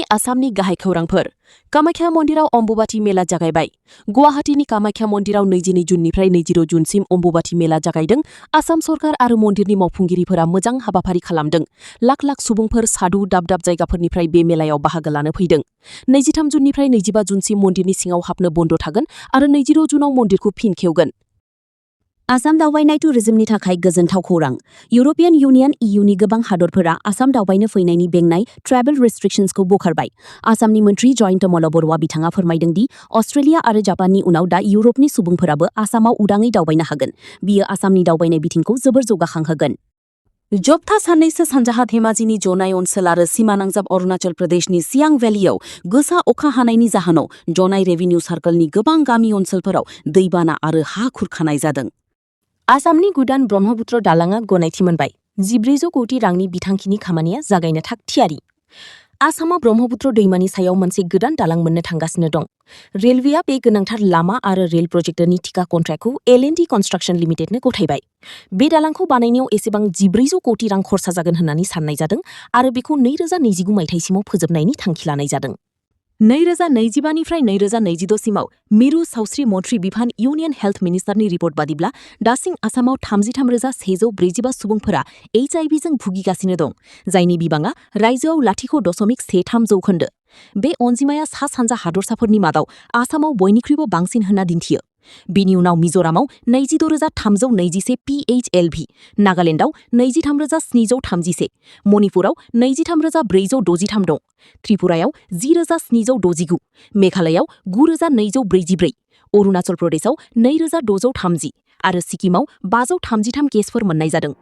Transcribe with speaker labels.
Speaker 1: आसामनि गाहाय खौरांफोर कामाख्या मन्दिराव अम्बुबाची मेला जागायबाय। गुवाहाटीनि कामाख्या मन्दिराव 22 जुननिफ्राय 22 जुनसिम अम्बुबाची मेला जागायदों। आसाम सरकार आरो मन्दिरनि मावफुंगिरिफोरा मोजां हाबाफारि खालामदों। लाख लाख सुबुंफोर साधु दाब दाब जायगाफोरनिफ्राय बे मेलायाव बाहागो लानो फैदों। 23 जुननिफ्राय 25 जुनसिम मन्दिरनि सिङाव हाबनो बन्द थागोन आरो 22 जुनाव मन्दिरखौ फिन खेवगोन। आसाम दावबायनाय टुरिजमनि थाखाय गोजोनथाव खौरां। इउर'पियान इउनियन (इयुनि) गोबां हादरफोरा आसाम दावबायनो फैनायनि बेंनाय ट्रेभेल रेस्ट्रिक्शन्सखौ बोखारबाय। आसामनि मन्थ्रि जयन्त मल्ल बर'आ बिथाङा फोरमायदों दि अस्ट्रेलिया आरो जापाननि उनाव दा इउर'पनि सुबुंफोराबो आसामाव उदाङै दावबायनो हागोन। बियो आसामनि दावबायनाय बिथिंखौ जोबोर जौगाखांहोगोन। जोबथा साननैसो सानजाहा धेमाजिनि जनाय ओनसोल आरो सिमा नांजाब अरुणाचल प्रदेशनि सियां भेलियाव गोसा अखा हानायनि जाहोनाव जनाय रेभिनिउ सार्कलनि गोबां गामि ओनसोलफोराव दैबाना आरो हा खुरखानाय जादों। आसामनि गोदान ब्रह्मपुत्र दालांआ गनायथि मोनबाय। 1400 कोटि रांनि बिथांखिनि खामानिया जागायनो थाग थियारि। आसामा ब्रह्मपुत्र दैमानि सायाव मोनसे गोदान दालां मोननो थांगासिनो दं। रेलवेआ बे गोनांथार लामा आरो रेल प्रजेक्टनि थिखा कन्ट्रेक्टखौ L&T कन्स्ट्राक्शन लिमिटेडनो गथायबाय। बे दालांखौ बानायनायाव एसेबां 1400 कोटि रां खरसा जागोन होननानै साननाय जादों आरो बेखौ 2029 मायथाइसिमाव फोजोबनायनि थांखि लानाय जादों। 2025 निफ्राय 2026 सिमाव मिरु सावस्रि मन्थ्रि बिफान इउनियन हेल्थ मिनिस्टारनि रिपर्ट बादिब्ला दासिम आसामाव 33,145 सुबुंफोरा HIV जों भुगिगासिनो दं, जायनि बिबाङा रायजोआव 0.13 जौखोन्दो। बे अनजिमाया सा सानजा हादरसाफोरनि मादाव आसामाव बयनिख्रुइबो बांसिन होनना दिन्थियो। बिनि उनाव मिज'रामाव 26,321 PHLV, नागालेन्डआव 23,731, मणिपुराव 23,463 दं, त्रिपुरायाव 10,769, मेघालयआव 9,244, अरुणाचल प्रदेशआव 2,630 आरो सिक्किमाव 533 केसफोर मोननाय जादों।